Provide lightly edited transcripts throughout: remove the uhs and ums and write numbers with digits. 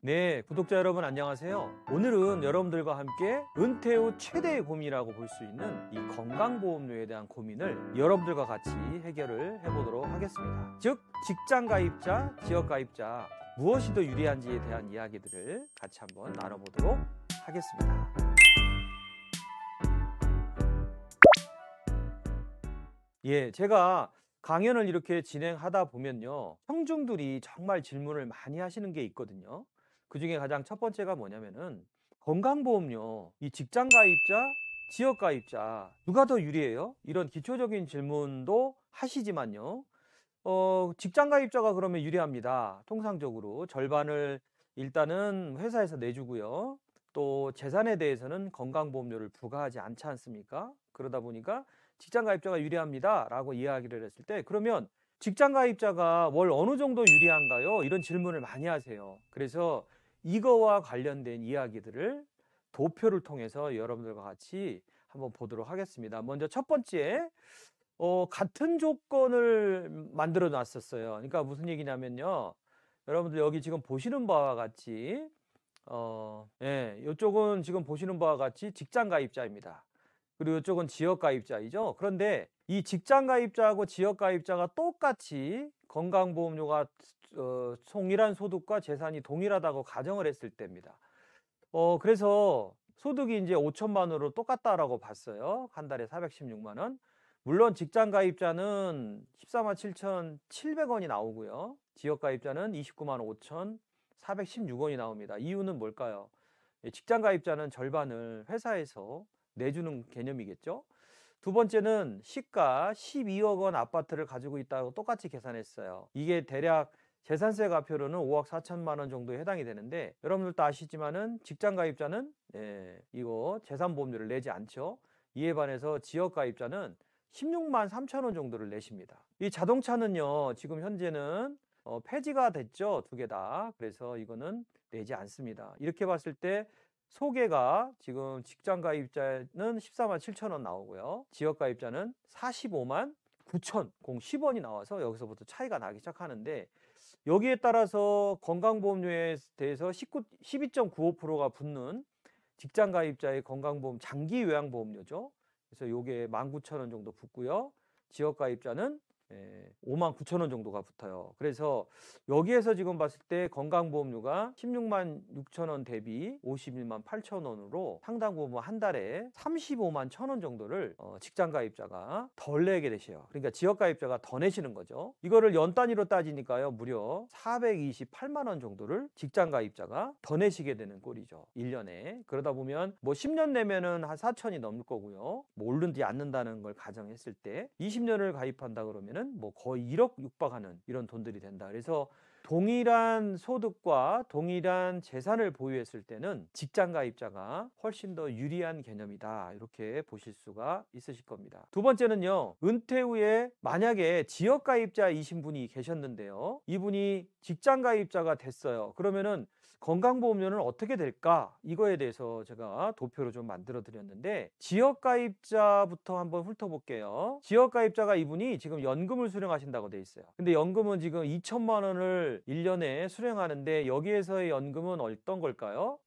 네, 구독자 여러분 안녕하세요. 오늘은 여러분들과 함께 은퇴 후 최대의 고민이라고 볼 수 있는 이 건강보험료에 대한 고민을 여러분들과 같이 해결을 해보도록 하겠습니다. 즉, 직장 가입자, 지역 가입자 무엇이 더 유리한지에 대한 이야기들을 같이 한번 나눠보도록 하겠습니다. 예, 제가 강연을 이렇게 진행하다 보면요, 청중들이 정말 질문을 많이 하시는 게 있거든요. 그 중에 가장 첫 번째가 뭐냐면은 건강보험료, 이 직장 가입자, 지역 가입자 누가 더 유리해요? 이런 기초적인 질문도 하시지만요. 직장 가입자가 그러면 유리합니다. 통상적으로 절반을 일단은 회사에서 내주고요. 또 재산에 대해서는 건강보험료를 부과하지 않지 않습니까? 그러다 보니까 직장 가입자가 유리합니다 라고 이야기를 했을 때, 그러면 직장 가입자가 월 어느 정도 유리한가요? 이런 질문을 많이 하세요. 그래서 이거와 관련된 이야기들을 도표를 통해서 여러분들과 같이 한번 보도록 하겠습니다. 먼저 첫 번째, 같은 조건을 만들어 놨었어요. 그러니까 무슨 얘기냐면요, 여러분들 여기 지금 보시는 바와 같이 이쪽은 지금 보시는 바와 같이 직장 가입자입니다. 그리고 이쪽은 지역 가입자이죠. 그런데 이 직장 가입자하고 지역 가입자가 똑같이 건강보험료가 동일한 소득과 재산이 동일하다고 가정을 했을 때입니다. 그래서 소득이 이제 5천만 원으로 똑같다라고 봤어요. 한 달에 416만 원. 물론 직장 가입자는 14만 7,700원이 나오고요. 지역 가입자는 29만 5,416원이 나옵니다. 이유는 뭘까요? 직장 가입자는 절반을 회사에서 내주는 개념이겠죠. 두 번째는 시가 12억 원 아파트를 가지고 있다고 똑같이 계산했어요. 이게 대략 재산세 가표로는 5억 4천만 원 정도에 해당이 되는데, 여러분들도 아시지만은 직장 가입자는 이거 재산보험료를 내지 않죠. 이에 반해서 지역 가입자는 16만 3천 원 정도를 내십니다. 이 자동차는요, 지금 현재는 폐지가 됐죠. 두 개 다. 그래서 이거는 내지 않습니다. 이렇게 봤을 때 소개가 지금 직장 가입자는 14만 7천 원 나오고요. 지역 가입자는 45만 9천 10원이 나와서 여기서부터 차이가 나기 시작하는데, 여기에 따라서 건강보험료에 대해서 12.95%가 붙는 직장 가입자의 건강보험 장기 요양보험료죠. 그래서 요게 19,000원 정도 붙고요. 지역 가입자는 59,000원 정도가 붙어요. 그래서 여기에서 지금 봤을 때 건강보험료가 16만 6천원 대비 51만 8천원으로 상당부분 한 달에 35만 1,000원 정도를 직장 가입자가 덜 내게 되셔요. 그러니까 지역 가입자가 더 내시는 거죠. 이거를 연 단위로 따지니까요, 무려 428만 원 정도를 직장 가입자가 더 내시게 되는 꼴이죠. 1년에. 그러다 보면 뭐 10년 내면은 한 4천이 넘을 거고요. 뭐 오르지 않는다는 걸 가정했을 때 20년을 가입한다 그러면 뭐 거의 1억 육박하는 이런 돈들이 된다. 그래서 동일한 소득과 동일한 재산을 보유했을 때는 직장 가입자가 훨씬 더 유리한 개념이다. 이렇게 보실 수가 있으실 겁니다. 두 번째는요, 은퇴 후에 만약에 지역 가입자이신 분이 계셨는데요, 이분이 직장 가입자가 됐어요. 그러면은 건강보험료는 어떻게 될까? 이거에 대해서 제가 도표로 좀 만들어 드렸는데, 지역 가입자부터 한번 훑어볼게요. 지역 가입자가 이분이 지금 연금을 수령하신다고 돼 있어요. 근데 연금은 지금 2천만 원을 1년에 수령하는데, 여기에서의 연금은 어떤 걸까요?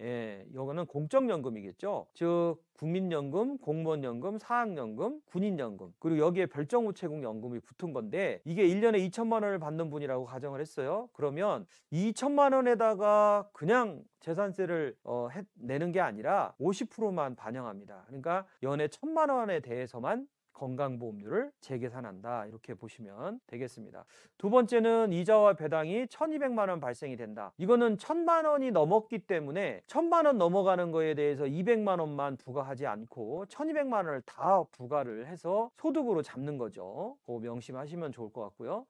이거는 공적연금이겠죠. 즉 국민연금, 공무원연금, 사학연금, 군인연금, 그리고 여기에 별정우체국연금이 붙은 건데, 이게 1년에 2천만 원을 받는 분이라고 가정을 했어요. 그러면 2천만 원에다가 그냥 재산세를 내는 게 아니라 50%만 반영합니다. 그러니까 연에 1,000만 원에 대해서만 건강보험료를 재계산한다. 이렇게 보시면 되겠습니다. 두 번째는 이자와 배당이 1,200만 원 발생이 된다. 이거는 1,000만 원이 넘었기 때문에 1,000만 원 넘어가는 거에 대해서 200만 원만 부과하지 않고 1,200만 원을 다 부과를 해서 소득으로 잡는 거죠. 그거 명심하시면 좋을 것 같고요.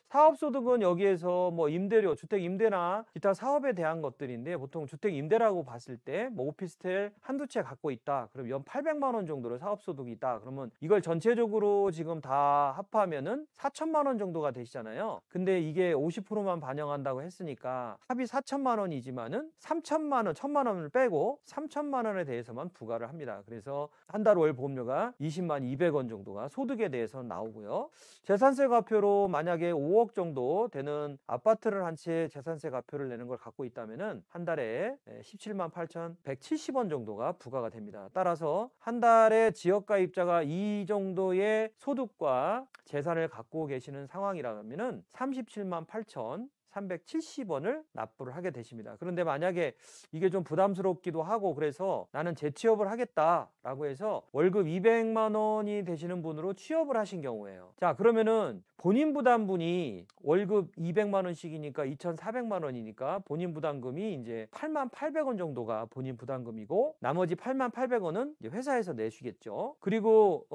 사업소득은 여기에서 뭐 임대료, 주택 임대나 기타 사업에 대한 것들인데, 보통 주택 임대라고 봤을 때 뭐 오피스텔 한두 채 갖고 있다. 그럼 연 800만 원 정도로 사업소득이 있다. 그러면 이걸 전체 전체적으로 지금 다 합하면은 4천만 원 정도가 되시잖아요. 근데 이게 50%만 반영한다고 했으니까 합이 4천만 원이지만은 3천만 원, 1천만 원을 빼고 3천만 원에 대해서만 부과를 합니다. 그래서 한 달 월 보험료가 20만 200원 정도가 소득에 대해서 나오고요. 재산세 과표로 만약에 5억 정도 되는 아파트를 한 채 재산세 과표를 내는 걸 갖고 있다면은 한 달에 17만 8,170원 정도가 부과가 됩니다. 따라서 한 달에 지역가입자가 이 정도의 소득과 재산을 갖고 계시는 상황이라면은 37만 8,370원을 납부를 하게 되십니다. 그런데 만약에 이게 좀 부담스럽기도 하고 그래서 나는 재취업을 하겠다라고 해서 월급 200만 원이 되시는 분으로 취업을 하신 경우에요. 자, 그러면은 본인 부담분이 월급 200만 원씩이니까 2,400만 원이니까 본인 부담금이 이제 8만 800원 정도가 본인 부담금이고 나머지 8만 800원은 회사에서 내시겠죠. 그리고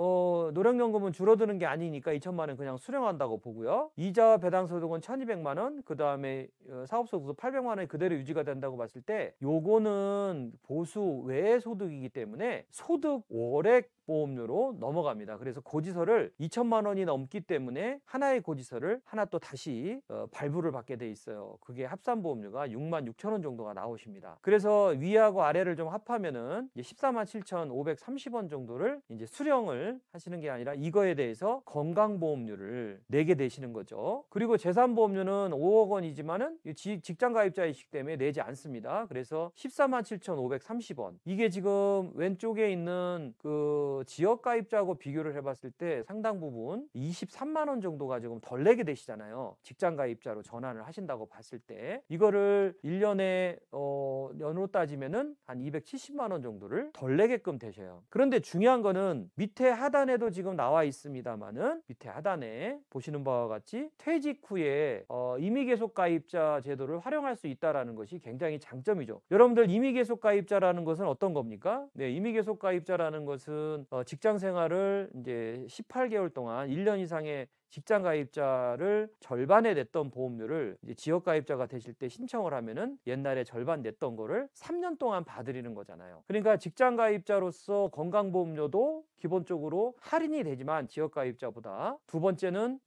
노령연금은 줄어드는 게 아니니까 2천만 원 그냥 수령한다고 보고요. 이자와 배당 소득은 1,200만 원, 그다음에 사업소득도 800만 원이 그대로 유지가 된다고 봤을 때 요거는 보수 외의 소득이기 때문에 소득 월액 보험료로 넘어갑니다. 그래서 고지서를 2천만 원이 넘기 때문에 하나의 고지서를 하나 또 다시 발부를 받게 돼 있어요. 그게 합산보험료가 6만 6천 원 정도가 나오십니다. 그래서 위하고 아래를 좀 합하면은 14만 7,530원 정도를 이제 수령을 하시는 게 아니라 이거에 대해서 건강보험료를 내게 되시는 거죠. 그리고 재산보험료는 5억 원이지만은 직장가입자이시기 때문에 내지 않습니다. 그래서 14만 7,530원. 이게 지금 왼쪽에 있는 그 지역가입자하고 비교를 해봤을 때 상당 부분 23만 원 정도가 지금 덜 내게 되시잖아요. 직장가입자로 전환을 하신다고 봤을 때 이거를 1년에 연으로 따지면은 한 270만 원 정도를 덜 내게끔 되셔요. 그런데 중요한 거는 밑에 하단에도 지금 나와 있습니다만은 밑에 하단에 보시는 바와 같이 퇴직 후에 임의계속가입자 제도를 활용할 수 있다라는 것이 굉장히 장점이죠. 여러분들 임의계속가입자라는 것은 어떤 겁니까? 네, 임의계속가입자라는 것은 직장 생활을 이제 18개월 동안 1년 이상의 직장 가입자를 절반에 냈던 보험료를 이제 지역 가입자가 되실 때 신청을 하면은 옛날에 절반 냈던 거를 3년 동안 받으리는 거잖아요. 그러니까 직장 가입자로서 건강보험료도 기본적으로 할인이 되지만 지역 가입자보다 두 번째는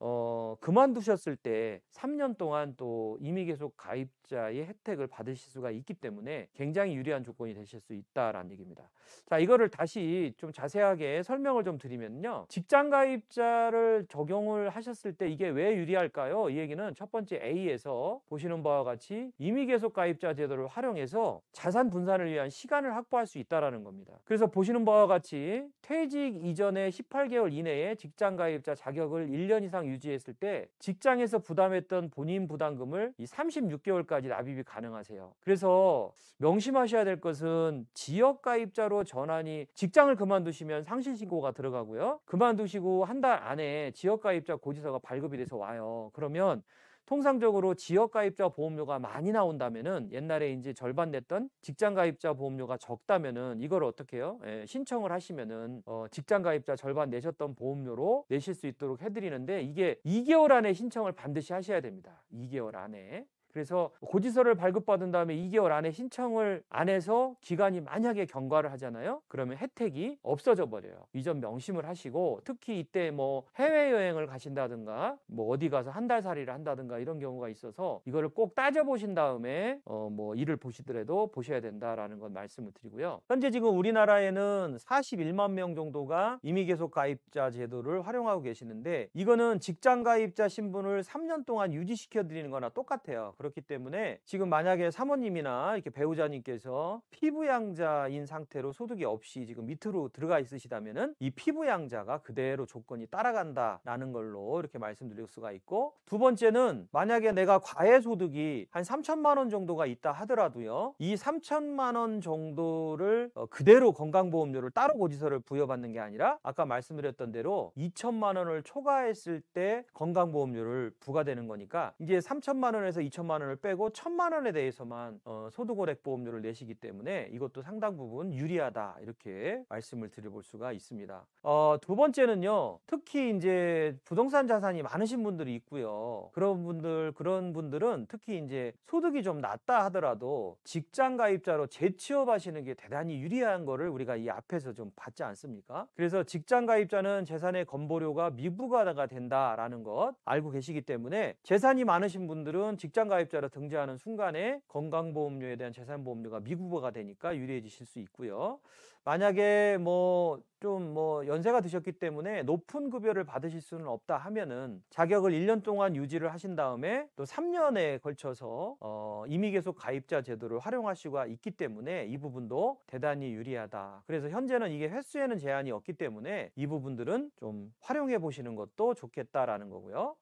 그만두셨을 때 3년 동안 또 임의계속 가입자의 혜택을 받으실 수가 있기 때문에 굉장히 유리한 조건이 되실 수 있다라는 얘기입니다. 자, 이거를 다시 좀 자세하게 설명을 좀 드리면요. 직장 가입자를 적용을 하셨을 때 이게 왜 유리할까요? 이 얘기는 첫 번째 A에서 보시는 바와 같이 임의계속 가입자 제도를 활용해서 자산 분산을 위한 시간을 확보할 수 있다는 겁니다. 그래서 보시는 바와 같이 퇴직 이전에 18개월 이내에 직장 가입자 자격을 1년 이상 유지했을 때 직장에서 부담했던 본인 부담금을 이 36개월까지 납입이 가능하세요. 그래서 명심하셔야 될 것은 지역 가입자로 전환이 직장을 그만두시면 상실신고가 들어가고요. 그만두시고 한 달 안에 지역 가입자 고지서가 발급이 돼서 와요. 그러면 통상적으로 지역가입자 보험료가 많이 나온다면은 옛날에 이제 절반 냈던 직장가입자 보험료가 적다면은 이걸 어떻게 해요? 신청을 하시면은 직장가입자 절반 내셨던 보험료로 내실 수 있도록 해드리는데 이게 2개월 안에 신청을 반드시 하셔야 됩니다. 2개월 안에. 그래서 고지서를 발급받은 다음에 2개월 안에 신청을 안 해서 기간이 만약에 경과를 하잖아요. 그러면 혜택이 없어져 버려요. 이 점 명심을 하시고 특히 이때 뭐 해외여행을 가신다든가 뭐 어디 가서 한 달 살이를 한다든가 이런 경우가 있어서 이거를 꼭 따져보신 다음에 뭐 일을 보시더라도 보셔야 된다라는 건 말씀을 드리고요. 현재 지금 우리나라에는 41만 명 정도가 임의계속 가입자 제도를 활용하고 계시는데 이거는 직장 가입자 신분을 3년 동안 유지시켜 드리는 거나 똑같아요. 그렇기 때문에 지금 만약에 사모님이나 이렇게 배우자님께서 피부양자인 상태로 소득이 없이 지금 밑으로 들어가 있으시다면은 이 피부양자가 그대로 조건이 따라간다라는 걸로 이렇게 말씀드릴 수가 있고, 두 번째는 만약에 내가 과외소득이 한 3천만 원 정도가 있다 하더라도요, 이 3천만 원 정도를 그대로 건강보험료를 따로 고지서를 부여받는 게 아니라 아까 말씀드렸던 대로 2천만 원을 초과했을 때 건강보험료를 부과되는 거니까 이제 3천만 원에서 2천만 5천만 원을 빼고 1,000만 원에 대해서만 소득원액 보험료를 내시기 때문에 이것도 상당 부분 유리하다 이렇게 말씀을 드려볼 수가 있습니다. 두 번째는요. 특히 이제 부동산 자산이 많으신 분들이 있고요. 그런 분들은 특히 이제 소득이 좀 낮다 하더라도 직장 가입자로 재취업하시는 게 대단히 유리한 거를 우리가 이 앞에서 좀 봤지 않습니까? 그래서 직장 가입자는 재산의 건보료가 미부과가 된다라는 것 알고 계시기 때문에 재산이 많으신 분들은 직장 가입자로 등재하는 순간에 건강보험료에 대한 재산보험료가 미부과가 되니까 유리해지실 수 있고요. 만약에 좀 연세가 드셨기 때문에 높은 급여를 받으실 수는 없다 하면은 자격을 1년 동안 유지를 하신 다음에 또 3년에 걸쳐서 임의계속 가입자 제도를 활용할 수가 있기 때문에 이 부분도 대단히 유리하다. 그래서 현재는 이게 횟수에는 제한이 없기 때문에 이 부분들은 좀 활용해 보시는 것도 좋겠다라는 거고요.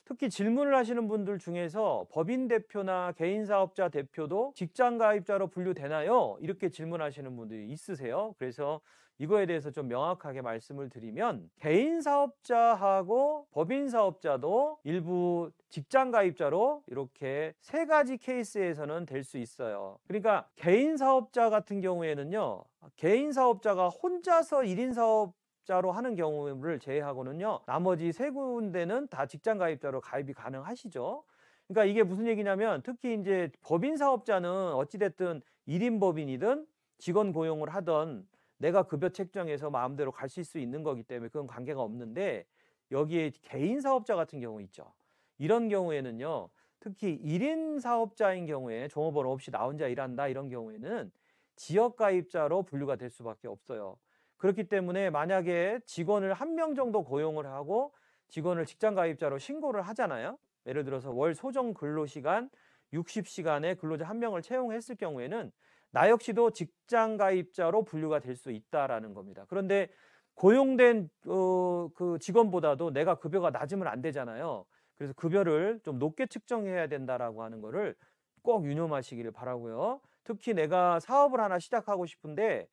특히 질문을 하시는 분들 중에서 법인 대표나 개인 사업자 대표도 직장 가입자로 분류되나요? 이렇게 질문하시는 분들이 있으세요. 그래서 이거에 대해서 좀 명확하게 말씀을 드리면 개인 사업자하고 법인 사업자도 일부 직장 가입자로 이렇게 세 가지 케이스에서는 될 수 있어요. 그러니까 개인 사업자 같은 경우에는요. 개인 사업자가 혼자서 1인 사업자로 하는 경우를 제외하고는요. 나머지 세 군데는 다 직장 가입자로 가입이 가능하시죠. 그러니까 이게 무슨 얘기냐면 특히 이제 법인 사업자는 어찌됐든 1인 법인이든 직원 고용을 하던 내가 급여 책정해서 마음대로 가실 수 있는 거기 때문에 그건 관계가 없는데 여기에 개인 사업자 같은 경우 있죠. 이런 경우에는요. 특히 1인 사업자인 경우에 종업원 없이 나 혼자 일한다 이런 경우에는 지역가입자로 분류가 될 수밖에 없어요. 그렇기 때문에 만약에 직원을 1명 정도 고용을 하고 직원을 직장가입자로 신고를 하잖아요. 예를 들어서 월 소정 근로시간 60시간에 근로자 1명을 채용했을 경우에는 나 역시도 직장가입자로 분류가 될 수 있다라는 겁니다. 그런데 고용된 그 직원보다도 내가 급여가 낮으면 안 되잖아요. 그래서 급여를 좀 높게 측정해야 된다라고 하는 거를 꼭 유념하시기를 바라고요. 특히 내가 사업을 하나 시작하고 싶은데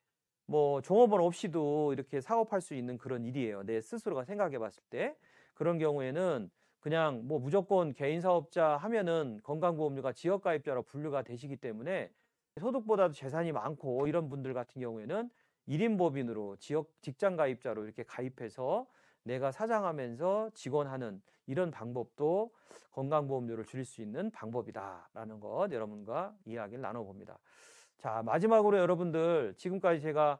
종업원 없이도 이렇게 사업할 수 있는 그런 일이에요. 내 스스로가 생각해 봤을 때. 그런 경우에는 그냥 무조건 개인 사업자 하면은 건강보험료가 지역가입자로 분류가 되시기 때문에 소득보다도 재산이 많고 이런 분들 같은 경우에는 1인 법인으로 직장 가입자로 이렇게 가입해서 내가 사장하면서 직원하는 이런 방법도 건강보험료를 줄일 수 있는 방법이다라는 것 여러분과 이야기를 나눠봅니다. 자, 마지막으로 여러분들 지금까지 제가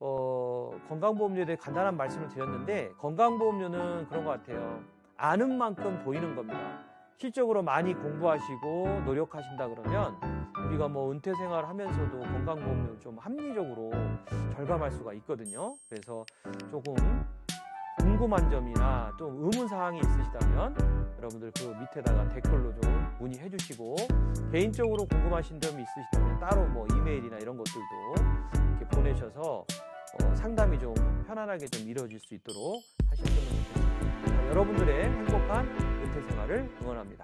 건강보험료에 대해 간단한 말씀을 드렸는데 건강보험료는 그런 것 같아요. 아는 만큼 보이는 겁니다. 실적으로 많이 공부하시고 노력하신다 그러면 우리가 은퇴 생활을 하면서도 건강보험료를 좀 합리적으로 절감할 수가 있거든요. 그래서 조금 궁금한 점이나 좀 의문사항이 있으시다면 여러분들 그 밑에다가 댓글로 좀 문의해 주시고 개인적으로 궁금하신 점이 있으시다면 따로 이메일이나 이런 것들도 이렇게 보내셔서 상담이 좀 편안하게 좀 이루어질 수 있도록 하셨으면 좋겠습니다. 여러분들의 행복한 은퇴 생활을 응원합니다.